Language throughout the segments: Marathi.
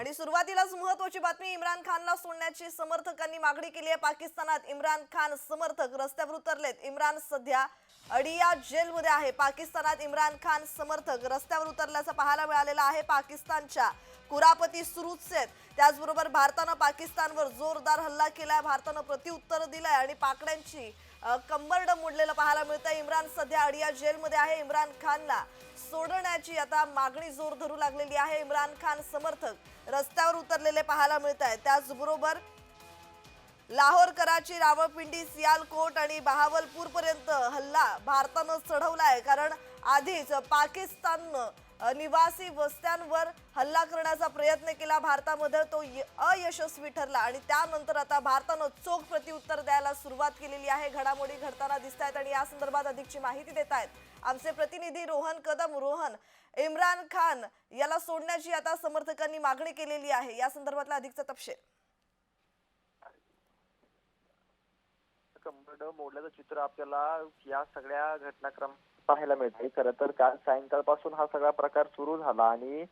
आणि सुरुवातीलाच महत्त्वाची बातमी, इम्रान खानला सोडण्याची समर्थकांनी मागणी केली आहे। पाकिस्तानात इम्रान खान समर्थक रस्त्यावर उतरलेत। इम्रान सध्या अडिया जेलमध्ये आहे। पाकिस्तानात इम्रान खान समर्थक रस्त्यावर उतरल्याचं पाहायला मिळालेलं आहे। पाकिस्तानच्या कुरापती सुरूच आहेत। त्याचबरोबर भारतानं पाकिस्तानवर जोरदार हल्ला केलाय, भारतानं प्रत्युत्तर दिलंय आणि पाकड्यांची कंबरड मोडलेलं पाहायला मिळतंय। इम्रान सध्या अडिया जेलमध्ये आहे। इम्रान खानला सोडण्याची आता मागणी जोर धरू लागलेली आहे। इम्रान खान समर्थक रस्त्यावर उतरलेले पाहायला मिळत आहेत। त्याचबरोबर लाहोर, कराची, रावळपिंडी, सियालकोट आणि बहावलपूर पर्यंत हल्ला भारतानं चढवलाय, कारण आधीच पाकिस्ताननं निवासी वस्त्यांवर हल्ला करण्याचा प्रयत्न केला भारतामध्ये, तो अयशस्वी ठरला आणि त्यानंतर आता भारतानं चोख प्रत्युत्तर द्यायला सुरुवात केलेली आहे। घडामोडी घडताना दिसतायत आणि या संदर्भात अधिकची माहिती देत आहेत आमचे प्रतिनिधी रोहन कदम। रोहन, इम्रान खान याला सोडण्याची आता समर्थकांनी मागणी केलेली आहे, या संदर्भातला अधिकचा तपशील। कंबरड मोडल्याचं चित्र आपल्याला या सगळ्या घटनाक्रम पाहायला मिळते। खरं तर काल सायंकाळपासून हा सगळा प्रकार सुरू झाला आणि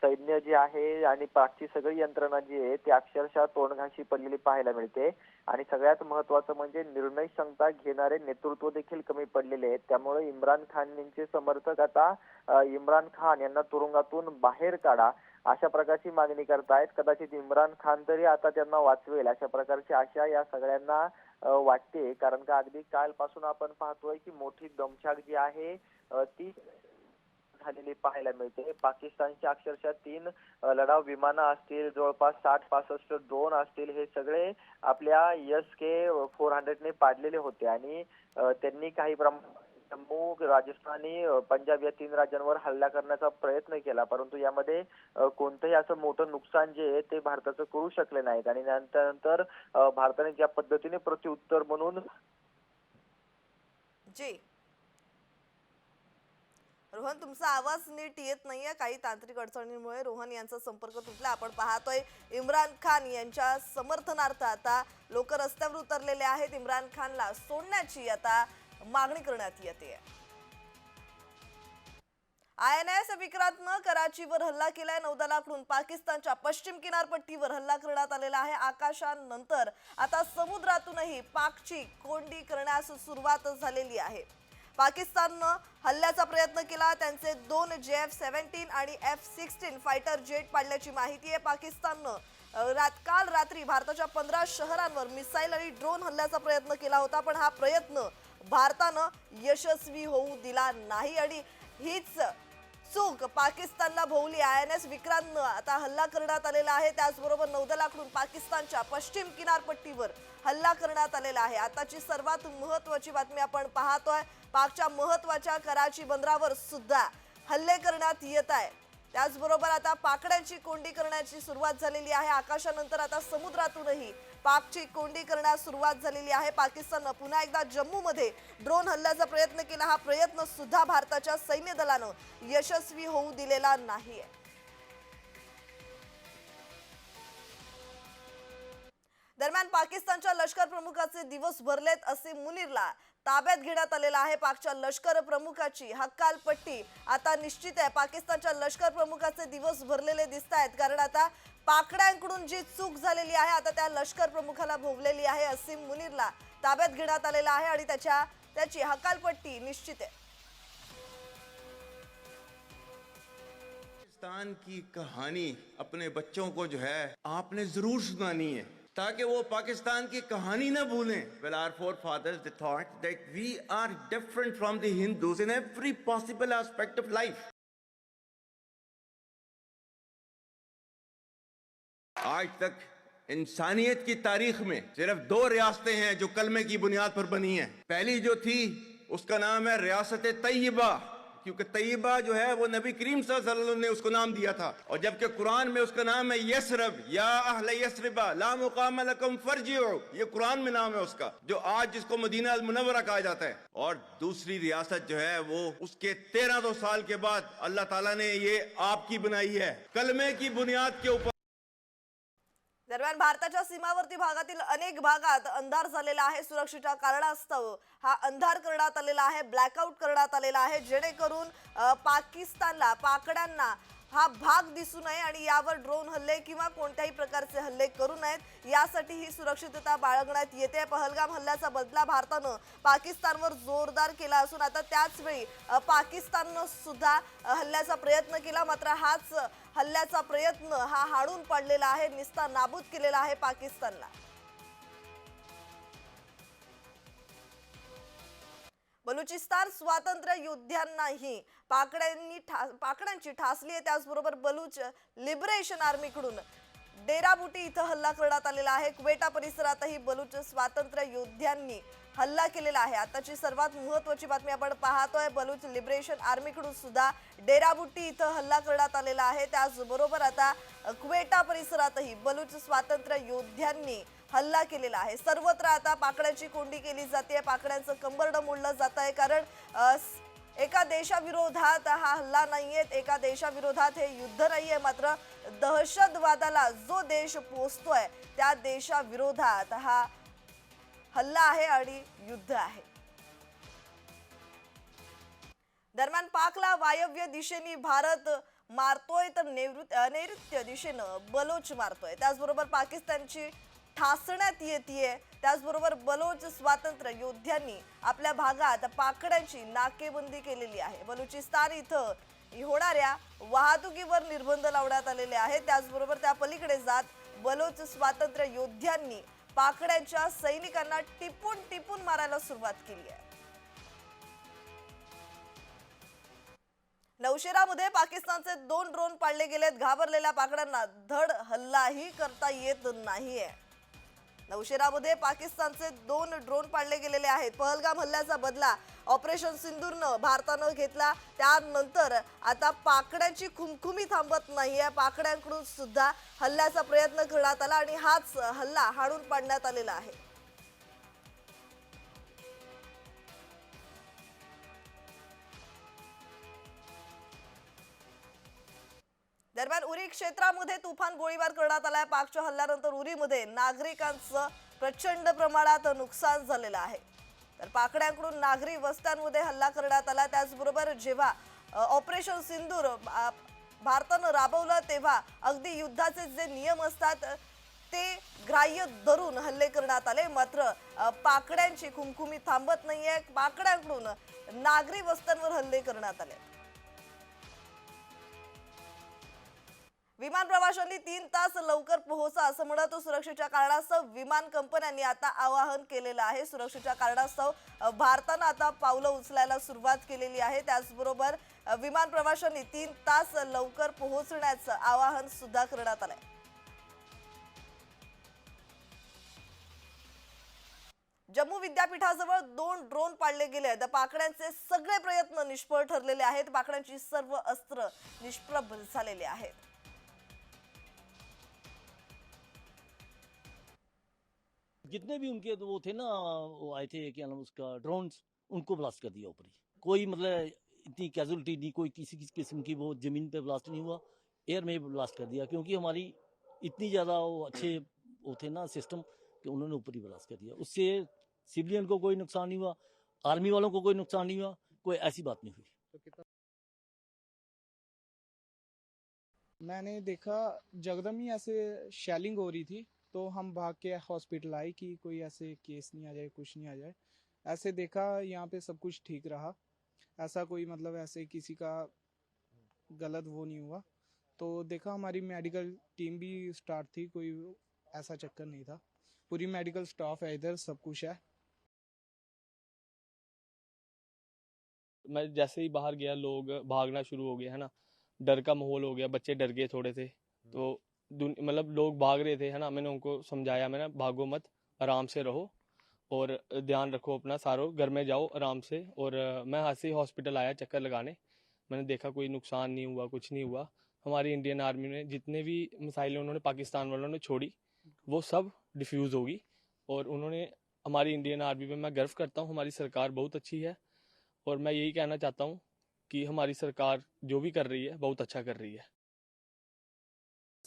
सैन्य जे आहे आणि पाकची सगळी यंत्रणा जी आहे ती अक्षरशः तोंडघाशी पडलेली पाहायला मिळते आणि सगळ्यात महत्त्वाचं म्हणजे निर्णय क्षमता घेणारे नेतृत्व देखील कमी पडलेले आहेत। त्यामुळे इम्रान खान यांचे समर्थक आता इम्रान खान यांना तुरुंगातून बाहेर काढा अशा प्रकारची मागणी करतायत। कदाचित इम्रान खान तरी आता त्यांना वाचवेल अशा प्रकारची आशा या सगळ्यांना वाटते, कारण का अगदी कालपासून आपण पाहतोय की मोठी दमछाक जी आहे ती झालेली पाहायला मिळते। पाकिस्तानचे अक्षरशः 3 लढाऊ विमानं असतील, जवळपास 60-65 ड्रोन असतील, हे सगळे आपल्या SK-400 ने पाडलेले होते आणि त्यांनी काही प्रमाणात जम्मू, राजस्थान आणि पंजाब या 3 राज्यांवर हल्ला करण्याचा प्रयत्न केला, परंतु यामध्ये कोणतंही असं मोठं नुकसान जे आहे ते भारताचं करू शकले नाहीत आणि नंतर भारताने ज्या पद्धतीने प्रत्युत्तर म्हणून जी रोहन, तुमचा आवाज नीट येत नाहीये, काही तांत्रिक अडचणींमुळे रोहन यांचा संपर्क तुटला। आपण पाहतोय इम्रान खान यांच्या समर्थनार्थ आता लोक रस्त्यावर उतरलेले आहेत। इम्रान खानला सोडण्याची आता मागणी करण्यात येते। INS विक्रांतनं कराचीवर हल्ला केलाय। नौदलाकडून पाकिस्तानच्या पश्चिम किनारपट्टीवर हल्ला करण्यात आलेला आहे। आकाशानंतर आता समुद्रातूनही पाकची कोंडी करण्यास सुरुवात झालेली आहे। पाकिस्ताननं हल्ल्याचा प्रयत्न केला, त्यांचे 2 JF-17 आणि F-16 फायटर जेट पाडल्याची माहिती आहे। पाकिस्ताननं काल रात्री भारताच्या 15 शहरांवर मिसाईल आणि ड्रोन हल्ल्याचा प्रयत्न केला होता, पण हा प्रयत्न भारतानं यशस्वी होऊ दिला नाही आणि हीच चूक पाकिस्तानला भोवली। INS विक्रांतनं आता हल्ला करण्यात आलेला आहे। त्याचबरोबर नौदलाकडून पाकिस्तानच्या पश्चिम किनारपट्टीवर हल्ला करण्यात आलेला आहे। आताची सर्वात महत्त्वाची बातमी आपण पाहतोय, पाकच्या महत्त्वाच्या कराची बंदरावर सुद्धा हल्ले करण्यात येत आहे। त्याचबरोबर आता पाकड्यांची कोंडी करण्याची सुरुवात झालेली आहे। आकाशानंतर आता समुद्रातूनही पाकची कोंडी करण्यास सुरुवात झालेली आहे। पाकिस्ताननं पुन्हा एकदा जम्मूमध्ये ड्रोन हल्ल्याचा प्रयत्न केला, हा प्रयत्न सुद्धा भारताच्या सैन्य दलानं यशस्वी होऊ दिलेला नाहीये। दरम्यान पाकिस्तानच्या लष्कर प्रमुखाचे दिवस भरलेत असे मुनीरला ताब्यात घेण्यात आलेला आहे। पाकच्या लष्कर प्रमुखाची हकालपट्टी आता निश्चित आहे। पाकिस्तानच्या लष्कर प्रमुखाचे दिवस भरलेले दिसत आहेत, कारण आता पाकड्यांकडून जी चूक झालेली आहे आता त्या लष्कर प्रमुखाला भोवलेली आहे। असीम मुनीरला ताब्यात घेण्यात आलेला आहे आणि त्याची हकालपट्टी निश्चित आहे। पाकिस्तान की कहानी अपने बच्चों को जो है आपने जरूर सुनानी है, ताकि वो पाकिस्तान की कहानी न भूलें। Well, our forefathers they thought that we are different from the Hindus in every possible aspect of life. आज तक इंसानियत की तारीख में सिर्फ 2 रियासतें हैं जो कलमे की बुनियाद पर बनी हैं। पहली जो थी उसका नाम है रियासत तैयबा, क्योंकि तैयबा जो है वो नबी करीम सल्लल्लाहु अलैहि वसल्लम ने उसको नाम दिया था, और जबकि कुरान में उसका नाम है यसरब, या अहले यसरिबा ला मुकाम लकुम फरजिउ, ये कुरान में नाम है उसका, जो आज जिसको मदीना अल मुनव्वरा कहा जाता है। और दूसरी रियासत जो है वो उसके 1300 साल के बाद अल्लाह ताला ने ये आपकी बनाई है कलमे की बुनियाद के ऊपर। दरम्यान भारताच्या सीमावर्ती भागातील अनेक भागात अंधार झालेला आहे। सुरक्षेच्या कारणास्तव हा अंधार करण्यात आलेला आहे, ब्लॅकआउट करण्यात आलेला आहे, जेणेकरून पाकिस्तानला पाकड्यांना हा भाग दिसू नये आणि यावर ड्रोन हल्ले किंवा कोणत्याही प्रकारचे हल्ले करू नयेत यासाठी ही सुरक्षितता बाळगण्यात येते. पहलगाम हल्ल्याचा बदला भारतानं पाकिस्तानवर जोरदार केला असून आता त्याच वेळी पाकिस्ताननं सुद्धा हल्ल्याचा प्रयत्न केला. मात्र हाच हल्ल्याचा प्रयत्न हा हाणून पाडलेला आहे, निस्ता नाबूद केलेला आहे पाकिस्तानला. बलुचिस्तान स्वातंत्र्य योद्ध्यांनाही पाकड्यांची ठासली आहे. त्याचबरोबर बलूच लिबरेशन आर्मीकडून डेराबुटी इथं हल्ला करण्यात आलेला आहे. क्वेटा परिसरातही बलूच स्वातंत्र्य योद्ध्यांनी हल्ला केलेला आहे. आताची सर्वात महत्त्वाची बातमी आपण पाहतोय, बलूच लिबरेशन आर्मीकडून सुद्धा डेराबुटी इथं हल्ला करण्यात आलेला आहे. त्याचबरोबर आता क्वेटा परिसरातही बलूच स्वातंत्र्य योद्ध्यांनी हल्ला केलेला आहे. सर्वत्र आता पाकड्यांची कोंडी केली जाते, पाकड्यांचं कंबरडं मोडलं जात आहे. कारण एका देशाविरोधात हा हल्ला नाहीये, एका देशाविरोधात हे युद्ध नाहीये, मात्र दहशतवादाला जो देश पोचतोय त्या देशाविरोधात हा हल्ला आहे आणि युद्ध आहे. दरम्यान पाकला वायव्य दिशेने भारत मारतोय तर नैऋत्य दिशेनं बलोच मारतोय. त्याचबरोबर पाकिस्तानची ठासण्यात येते. त्याचबरोबर बलोच स्वातंत्र्य योद्ध्यांनी आपल्या भागात पाकड्यांची नाकेबंदी केलेली आहे. बलुचिस्तान इथं होणाऱ्या वाहतुकीवर निर्बंध लावण्यात आलेले आहेत. त्याचबरोबर त्या पलीकडे जात बलोच स्वातंत्र्य योद्ध्यांनी पाकड्यांच्या सैनिकांना टिपून टिपून मारायला सुरुवात केली आहे. नौशेरामध्ये पाकिस्तानचे 2 ड्रोन पाडले गेलेत. घाबरलेल्या पाकड्यांना धड हल्लाही करता येत नाहीये. नौशेरामध्ये पाकिस्तानचे 2 ड्रोन पाडले गेलेले आहेत. पहलगाम हल्ल्याचा बदला ऑपरेशन सिंदूरनं भारतानं घेतला. त्यानंतर आता पाकड्यांची खुमखुमी थांबत नाहीये. पाकड्यांकडून सुद्धा हल्ल्याचा प्रयत्न करण्यात आला आणि हाच हल्ला हाणून पाडण्यात आलेला आहे. दरम्यान उरी क्षेत्रामध्ये तुफान गोळीबार करण्यात आलाय. पाकच्या हल्ल्यानंतर उरीमध्ये नागरिकांचं प्रचंड प्रमाणात नुकसान झालेलं आहे. तर पाकड्यांकडून नागरी वस्त्यांमध्ये हल्ला करण्यात आला. त्याचबरोबर जेव्हा ऑपरेशन सिंदूर भारतानं राबवलं तेव्हा अगदी युद्धाचे जे नियम असतात ते ग्राह्य धरून हल्ले करण्यात आले. मात्र पाकड्यांची खुमखुमी थांबत नाहीये. पाकड्यांकडून नागरी वस्त्यांवर हल्ले करण्यात आले. विमान प्रवाशांनी 3 तास लवकर पोहोचा असं म्हणत सुरक्षेच्या कारणास्तव विमान कंपन्यांनी आता आवाहन केलेलं आहे. सुरक्षेच्या कारणास्तव भारतानं आता पावलं उचलायला सुरुवात केलेली आहे. त्याचबरोबर विमान प्रवाशांनी 3 तास लवकर पोहोचण्याचं आवाहन सुद्धा करण्यात आलंय. जम्मू विद्यापीठाजवळ 2 ड्रोन पाडले गेले. पाकड्यांचे सगळे प्रयत्न निष्फळ ठरलेले आहेत. पाकड्यांची सर्व अस्त्र निष्प्रभ झालेले आहेत. जितने भी उनके वो थे ना, वो आए थे क्या नाम उसका, ड्रोन्स, उनको ब्लास्ट कर दिया ऊपर ही. कोई मतलब इतनी कैजुअलिटी नहीं, कोई किसी किस्म की वो जमीन पे ब्लास्ट नहीं हुआ, एयर में ब्लास्ट कर दिया. क्योंकि हमारी इतनी ज़्यादा वो अच्छे वो थे ना सिस्टम कि उन्होंने ऊपर ही ब्लास्ट कर दिया. उससे सिविलियन को कोई नुकसान नहीं हुआ, आर्मी वालों को कोई नुकसान नहीं हुआ, कोई ऐसी बात नहीं हुई. मैंने देखा जगदम ही ऐसे शेलिंग हो रही थी, तो हम भाग के हॉस्पिटल आए कि कोई ऐसे केस नहीं आ जाए, कुछ नहीं आ जाए. ऐसे देखा यहाँ पे सब कुछ ठीक रहा, ऐसा कोई मतलब ऐसे किसी का गलत वो नहीं हुआ. तो देखा हमारी मेडिकल टीम भी स्टार्ट थी, कोई ऐसा चक्कर नहीं था. पूरी मेडिकल स्टाफ है इधर, सब कुछ है. मैं जैसे ही बाहर गया लोग भागना शुरू हो गए, है ना, डर का माहौल हो गया, बच्चे डर गए थोड़े से. तो मतलब लोग भाग रहे थे, है ना, मैंने उनको समझाया, मैंने भागो मत, आराम से रहो और ध्यान रखो अपना, सारो घर में जाओ आराम से. और मैं यहाँ से हॉस्पिटल आया चक्कर लगाने, मैंने देखा कोई नुकसान नहीं हुआ, कुछ नहीं हुआ. हमारी इंडियन आर्मी ने जितने भी मिसाइलें उन्होंने पाकिस्तान वालों ने छोड़ी वो सब डिफ्यूज़ होगी. और उन्होंने हमारी इंडियन आर्मी पे मैं गर्व करता हूँ. हमारी सरकार बहुत अच्छी है और मैं यही कहना चाहता हूँ कि हमारी सरकार जो भी कर रही है बहुत अच्छा कर रही है.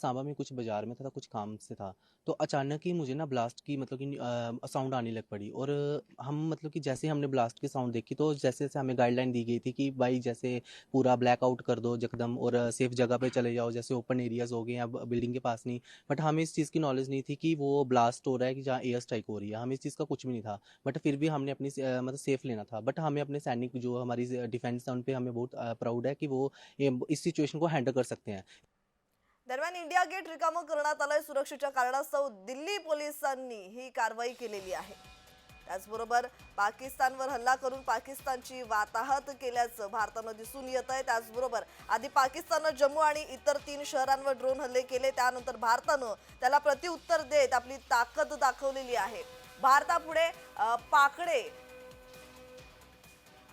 सांबा में कुछ बाजार में था, कुछ काम से था, तो अचानक ही मुझे ना ब्लास्ट की मतलब कि साउंड आने लग पड़ी। और हम मतलब कि जैसे ही हमने ब्लास्ट की साउंड देखी, तो जैसे जैसे हमें गाइडलाइन दी गई थी कि भाई जैसे पूरा ब्लैकआउट कर दो एकदम और सेफ जगह पे चले जाओ, जैसे ओपन एरियाज हो गए या बिल्डिंग के पास नहीं। बट हमें इस चीज़ की नॉलेज नहीं थी कि वो ब्लास्ट हो रहा है कि जहाँ एयर स्ट्राइक हो रही है, हमें इस चीज़ का कुछ भी नहीं था। बट फिर भी हमने अपनी मतलब सेफ लेना था। बट हमें अपने सैनिक जो हमारी डिफेंस है उन पर हमें बहुत प्राउड है कि वो इस सिचुएशन को हैंडल कर सकते हैं। दरम्यान इंडिया गेट रिकामं करण्यात आलंय सुरक्षेच्या कारणास्तव दिल्ली पोलिसांनी ही कारवाई केलेली आहे। त्याचबरोबर पाकिस्तानवर हल्ला करून पाकिस्तानची वाताहत केल्याचं भारतानं दिसून येत आहे। त्याचबरोबर आधी पाकिस्ताननं जम्मू आणि इतर 3 शहरांवर ड्रोन हल्ले केले, त्यानंतर भारतानं त्याला प्रत्युत्तर देत आपली ताकद दाखवलेली आहे। भारतापुढे पाकडे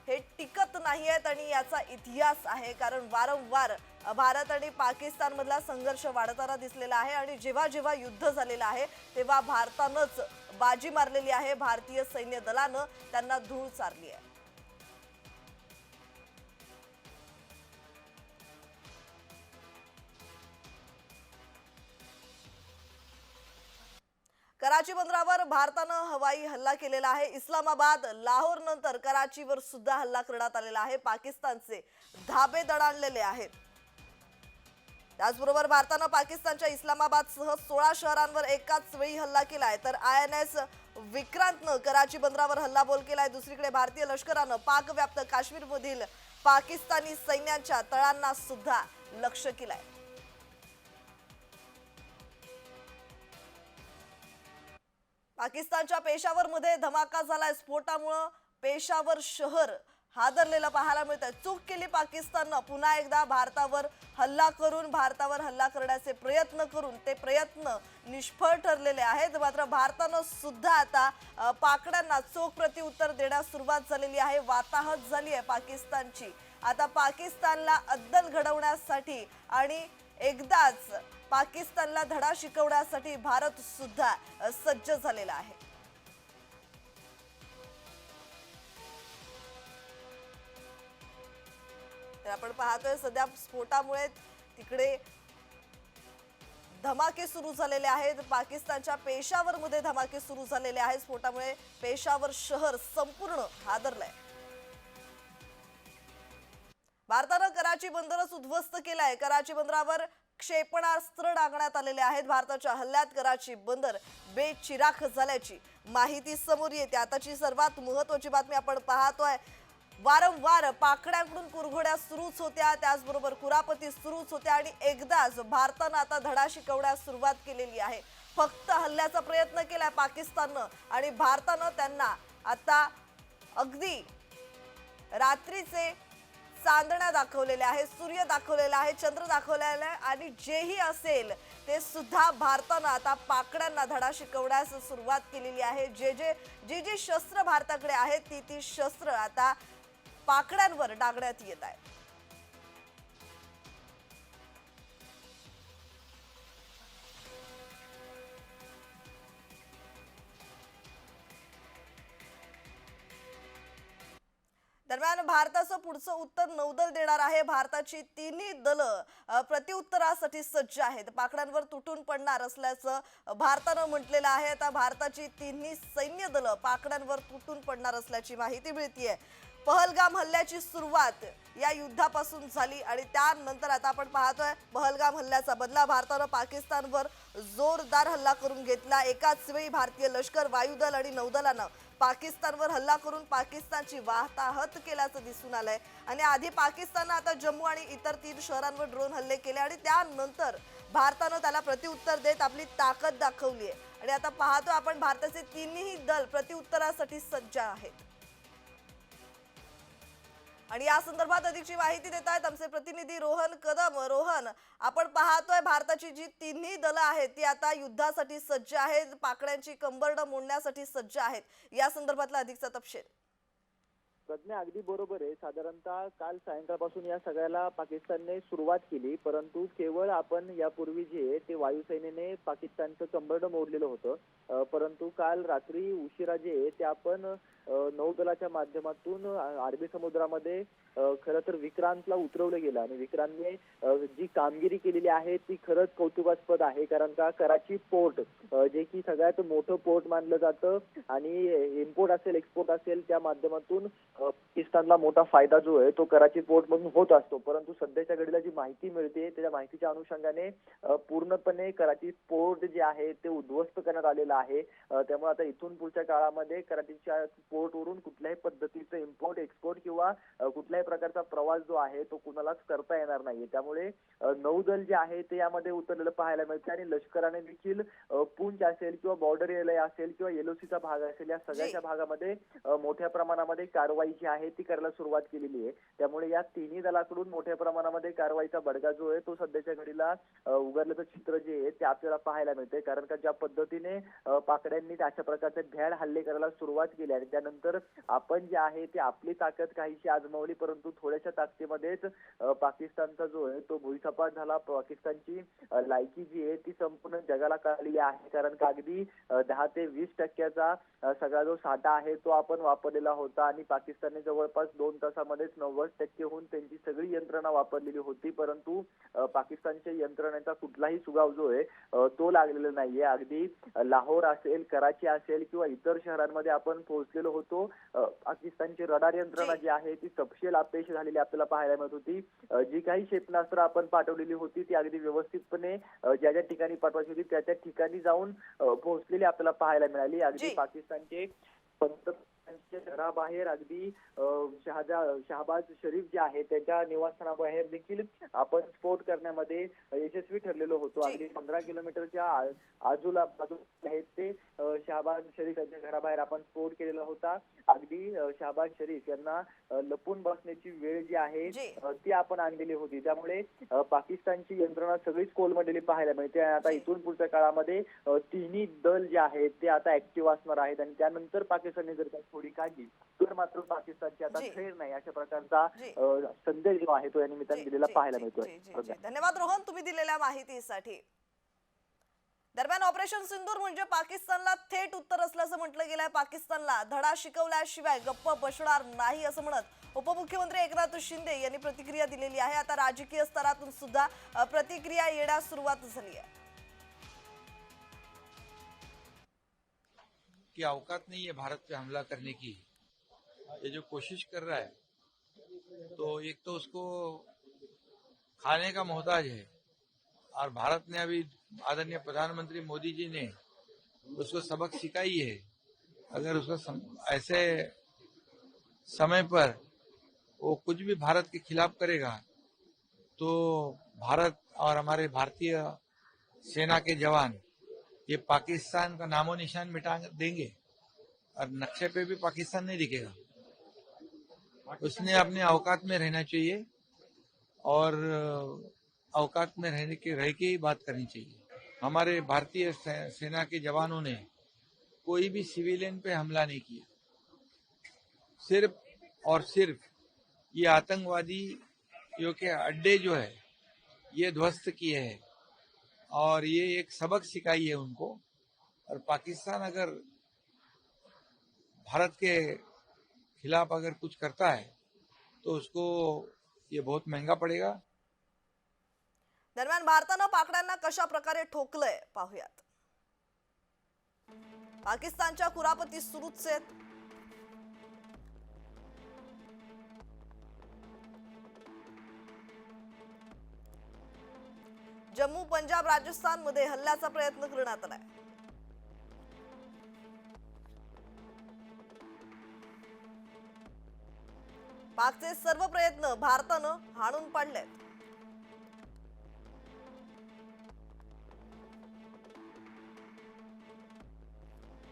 हे टिकत नाहीयेत आणि याचा इतिहास आहे, कारण वारंवार भारत आणि पाकिस्तान मधला संघर्ष वाढताना दिसलेला आहे आणि जेव्हा जेव्हा युद्ध झालेलं आहे तेव्हा भारतानंच बाजी मारलेली आहे। भारतीय सैन्य दलानं त्यांना धूळ चारली आहे। कराची बंदरावर भारतानं हवाई हल्ला केलेला आहे। इस्लामाबाद लाहोर नंतर कराचीवर सुद्धा हल्ला करण्यात आलेला आहे। पाकिस्तानचे धाबे दणाणलेले आहेत। त्याचबरोबर भारतानं पाकिस्तानच्या इस्लामाबादसह 16 शहरांवर एकाच वेळी हल्ला केलाय, तर INS विक्रांतनं कराची बंदरावर हल्लाबोल केलाय। दुसरीकडे भारतीय लष्करानं पाकव्याप्त काश्मीरमधील पाकिस्तानी सैन्याच्या तळांना सुद्धा लक्ष्य केलंय। पाकिस्तानच्या पेशावरमध्ये धमाका झालाय। स्फोटामुळे पेशावर शहर हादरलेलं पाहायला मिळतंय। चूक केली पाकिस्ताननं, पुन्हा एकदा भारतावर हल्ला करण्याचे प्रयत्न करून ते प्रयत्न निष्फळ ठरलेले आहेत। मात्र भारतानं सुद्धा आता पाकड्यांना चोख प्रत्युत्तर देण्यास सुरुवात झालेली आहे। वाताहत झाली आहे पाकिस्तानची। आता पाकिस्तानला अद्दल घडवण्यासाठी आणि एकदाच पाकिस्तानला धडा शिकवण्यासाठी भारत सुद्धा सज्ज झालेला आहे। तर आपण पाहतोय सध्या स्फोटामुळे तिकडे धमाके सुरू झालेले आहेत। पाकिस्तानच्या पेशावरमध्ये धमाके सुरू झालेले आहेत। स्फोटामुळे पेशावर शहर संपूर्ण हादरलंय। भारतानं कराची बंदरच उद्ध्वस्त केलाय। कराची बंदरावर क्षेपणास्त्र डागण्यात आलेले आहेत। भारताच्या हल्ल्यात कराची बंदर बेचिराख झाल्याची माहिती समोर येते। आताची सर्वात महत्त्वाची बातमी आपण पाहतोय, वारंवार पाकड्यांकडून कुरघोड्या सुरूच होत्या, त्याचबरोबर कुरापती सुरूच होत्या आणि एकदाच भारतानं आता धडा शिकवण्यास सुरुवात केलेली आहे। फक्त हल्ल्याचा प्रयत्न केलाय पाकिस्ताननं आणि भारतानं त्यांना आता अगदी रात्रीचे चांदण्या दाखवलेल्या आहेत, सूर्य दाखवलेला आहे, चंद्र दाखवलेला आहे आणि जेही असेल ते सुद्धा भारतानं आता पाकड्यांना धडा शिकवण्यास सुरुवात केलेली आहे। जी शस्त्र भारताकडे आहेत ती शस्त्र आता पाकड्यांवर डागण्यात येत आहेत। दरम्यान भारताचं पुढचं उत्तर नौदल देणार आहे। भारताची तिन्ही दलं प्रत्युत्तरासाठी सज्ज आहेत। पाकड्यांवर तुटून पडणार असल्याचं भारतानं म्हटलेलं आहे। आता भारताची तिन्ही सैन्य दलं पाकड्यांवर तुटून पडणार असल्याची माहिती मिळतेय। पहलगाम हल्ल्याची सुरुवात या युद्धापासून झाली आणि त्यानंतर आता आपण पाहतोय पहलगाम हल्ल्याचा बदला भारतानं पाकिस्तानवर जोरदार हल्ला करून घेतला। एकाच वेळी भारतीय लष्कर, वायुदल आणि नौदलानं पाकिस्तानवर हल्ला करून पाकिस्तानची वाताहत केल्याचं दिसून आलंय आणि आधी पाकिस्ताननं आता जम्मू आणि इतर 3 शहरांवर ड्रोन हल्ले केले आणि त्यानंतर भारतानं त्याला प्रत्युत्तर देत आपली ताकद दाखवली आहे आणि आता पाहतो आपण भारताचे तिन्ही दल प्रत्युत्तरासाठी सज्ज आहेत। आणि या संदर्भात अधिकची माहिती देत आहेत आमचे प्रतिनिधी रोहन कदम। रोहन, आपण पाहतोय भारताची जी तिन्ही दलं आहेत ती आता युद्धासाठी सज्ज आहेत, पाकड्यांची कंबरडं मोडण्यासाठी सज्ज आहेत। या संदर्भातला अधिकचा तपशील। प्रज्ञा अगदी बरोबर आहे. साधारणतः काल सायंकाळपासून या सगळ्याला पाकिस्तानने सुरुवात केली, परंतु केवळ आपण यापूर्वी जे आहे ते वायुसेनेने पाकिस्तानचं कंबरडं मोडलेलं होतं. परंतु काल रात्री उशिरा जे आहे ते आपण नौदलाच्या माध्यमातून अरबी समुद्रामध्ये खरं तर विक्रांतला उतरवलं गेलं आणि विक्रांतने जी कामगिरी केलेली आहे ती खरंच कौतुकास्पद आहे. कारण का कराची पोर्ट जे की सगळ्यात मोठं पोर्ट मानलं जातं आणि इम्पोर्ट असेल एक्सपोर्ट असेल त्या माध्यमातून पाकिस्तानला मोठा फायदा जो आहे तो कराची पोर्ट मधून होत असतो. परंतु सध्याच्या घडीला जी माहिती मिळते त्या माहितीच्या अनुषंगाने पूर्णपणे कराची पोर्ट जे आहे ते उद्ध्वस्त करण्यात आलेलं आहे. त्यामुळे आता इथून पुढच्या काळामध्ये कराचीच्या पोर्ट वरून कुठल्याही पद्धतीचं इम्पोर्ट एक्सपोर्ट किंवा कुठल्याही प्रकारचा प्रवास जो आहे तो कुणालाच करता येणार नाहीये. त्यामुळे नौदल जे आहे ते यामध्ये उतरलेलं पाहायला मिळते आणि लष्कराने देखील पूंछ असेल किंवा बॉर्डर एरिया असेल किंवा एलओसीचा भाग असेल या सगळ्याच्या भागामध्ये मोठ्या प्रमाणामध्ये कारवाई जी आहे ती करायला सुरुवात केलेली आहे. त्यामुळे या तिन्ही दलाकडून मोठ्या प्रमाणामध्ये कारवाईचा बडगा जो आहे तो सध्याच्या घडीला उगारल्याचं चित्र जे आहे ते आपल्याला पाहायला मिळते. कारण का ज्या पद्धतीने पाकड्यांनी अशा प्रकारचे भ्याड हल्ले करायला सुरुवात केली आणि त्यानंतर आपण जे आहे ते आपली ताकद काहीशी आजमावली, परंतु थोड्याशा ताकदीमध्येच पाकिस्तानचा जो आहे तो भुईसपाट झाला. पाकिस्तानची लायकी जी आहे ती संपूर्ण जगाला कळली आहे. कारण का अगदी 10 ते 20% सगळा जो साठा आहे तो आपण वापरलेला होता आणि पाकिस्तानने जवळपास 2 तासामध्येच 90% त्यांची सगळी यंत्रणा वापरलेली होती. परंतु पाकिस्तानच्या यंत्रणेचा कुठलाही सुगाव जो आहे तो लागलेला नाहीये. अगदी लाहोर असेल, कराची असेल किंवा इतर शहरांमध्ये आपण पोहोचलेलो होतो. पाकिस्तानची रडार यंत्रणा जी आहे ती तपशील अपेक्षा झालेली आपल्याला पाहायला मिळत होती. जी काही क्षेपणास्त्र आपण पाठवलेली होती ती अगदी व्यवस्थितपणे ज्या ज्या ठिकाणी पाठवायची होती त्या त्या ठिकाणी जाऊन पोहोचलेली आपल्याला पाहायला मिळाली. अगदी पाकिस्तानचे पंतप्रधानांच्या घराबाहेर अगदी शहबाज शरीफ जे आहे त्याच्या निवासस्थानाबाहेर देखील आपण स्फोट करण्यामध्ये यशस्वी ठरलेलो होतो. अगदी 15 किलोमीटरच्या बाजूला आहेत ते शहबाज शरीफ यांच्या घराबाहेर आपण स्फोट केलेला होता. अगदी शहबाज शरीफ यांना लपून बसण्याची वेळ जी आहे ती आपण आणलेली होती. त्यामुळे पाकिस्तानची यंत्रणा सगळीच कोलमडलेली पाहायला मिळते. आणि आता इथून पुढच्या काळामध्ये तिन्ही दल जे आहेत ते आता ऍक्टिव्ह असणार आहेत आणि त्यानंतर पाकिस्तानने जर काही थोडी काढली तर मात्र पाकिस्तानची आता खेळ नाही अशा प्रकारचा संदेश जो आहे तो या निमित्ताने दिलेला पाहायला मिळतोय. धन्यवाद रोहन तुम्ही दिलेल्या माहितीसाठी. दरम्यान ऑपरेशन सिंदूर म्हणजे पाकिस्तानला थेट उत्तर असल्याचं म्हटलं गेलंय. पाकिस्तानला धडा शिकवल्याशिवाय गप्प बसणार नाही असं म्हणत उपमुख्यमंत्री एकनाथ शिंदे यांनी प्रतिक्रिया दिलेली आहे. आता राजकीय स्तरातून सुद्धा प्रतिक्रिया येण्यास सुरुवात झाली आहे. की औकात नहीं है भारत पे हमला करने की. ये जो कोशिश कर रहा है तो एक तो उसको खाने का मोहताज है और भारत ने अभी आदरणीय प्रधानमंत्री मोदी जी ने उसको सबक सिखाई है. अगर उसको ऐसे समय पर वो कुछ भी भारत के खिलाफ करेगा तो भारत और हमारे भारतीय सेना के जवान ये पाकिस्तान का नामो निशान मिटा देंगे और नक्शे पे भी पाकिस्तान नहीं दिखेगा. उसने अपने औकात में रहना चाहिए और औकात में रह के ही बात करनी चाहिए. हमारे भारतीय सेना के जवानों ने कोई भी सिविलियन पे हमला नहीं किया. सिर्फ और सिर्फ ये आतंकवादियों के अड्डे जो है ये ध्वस्त किए हैं और ये एक सबक सिखाई है उनको. और पाकिस्तान अगर भारत के खिलाफ अगर कुछ करता है तो उसको ये बहुत महंगा पड़ेगा. दरम्यान भारतानं पाकड्यांना कशा प्रकारे ठोकलंय पाहूयात. पाकिस्तानच्या कुरापती सुरूच आहेत. जम्मू, पंजाब, राजस्थान मध्ये हल्ल्याचा प्रयत्न करण्यात आलाय. पाकचे सर्व प्रयत्न भारतानं हाणून पाडलेत.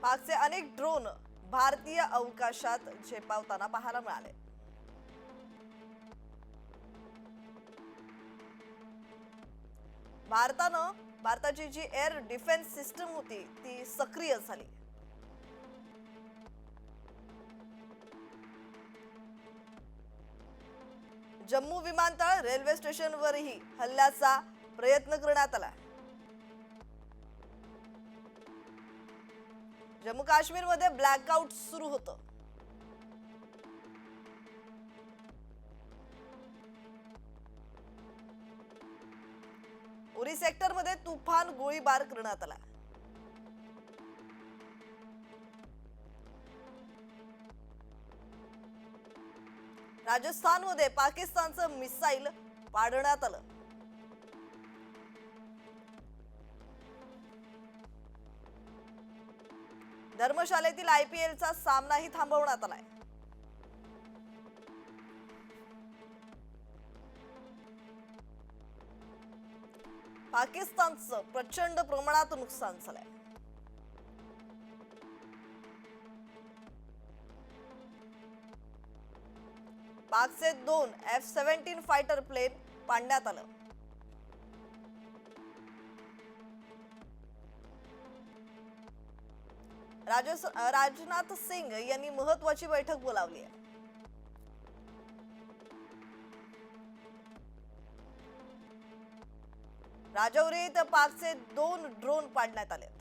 पाकचे अनेक ड्रोन भारतीय अवकाशात झेपावताना पाहायला मिळाले. भारताची जी एअर डिफेन्स सिस्टम होती ती सक्रिय झाली. जम्मू विमानतळ रेल्वे स्टेशनवरही हल्ल्याचा प्रयत्न करण्यात आला. जम्मू काश्मीरमध्ये ब्लॅकआउट सुरू होतं. उरी सेक्टरमध्ये तुफान गोळीबार करण्यात आला. राजस्थानमध्ये पाकिस्तानचं मिसाईल पाडण्यात आलं. धर्मशालेतील IPLचा सामनाही थांबवण्यात आलाय. पाकिस्तानचं प्रचंड प्रमाणात नुकसान झालंय. पाकचे 2 F-17 फायटर प्लेन पाडण्यात आलं. राजनाथ सिंग यांनी महत्वाची बैठक बोलावली आहे. राजौरीत पाकचे 2 ड्रोन पाडण्यात आले.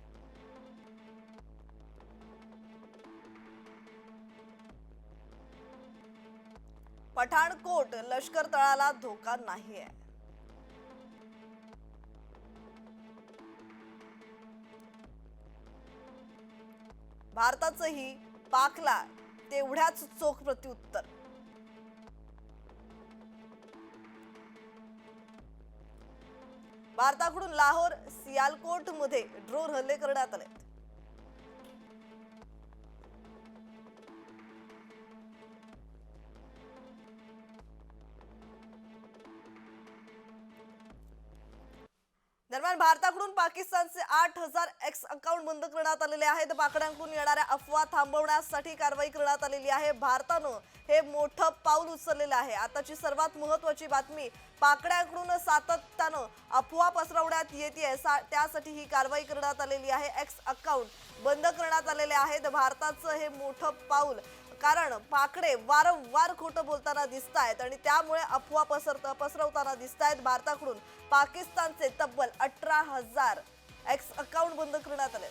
पठाणकोट लष्कर तळाला धोका नाहीये. भारताचंही पाकला तेवढ्याच चोख प्रत्युत्तर. भारताकडून लाहोर सियालकोट मध्ये ड्रोन हल्ले करण्यात आले. दरम्यान भारताकडून पाकिस्तानचे 8,000 एक्स अकाउंट बंद करण्यात आलेले आहेत. पाकड्यांकडून येणाऱ्या अफवा थांबवण्यासाठी कारवाई करण्यात आलेली आहे. भारतानं हे मोठं पाऊल उचललेलं आहे. आताची सर्वात महत्त्वाची बातमी, पाकड्यांकडून सातत्यानं अफवा पसरवण्यात येते, त्यासाठी ही कारवाई करण्यात आलेली आहे. एक्स अकाउंट बंद करण्यात आलेले आहेत. भारताचं हे मोठं पाऊल, कारण पाकडे वारंवार खोटं बोलताना दिसतायत आणि त्यामुळे अफवा पसरवताना दिसतायत. भारताकडून पाकिस्तानचे तब्बल 18,000 एक्स अकाउंट बंद करण्यात आले.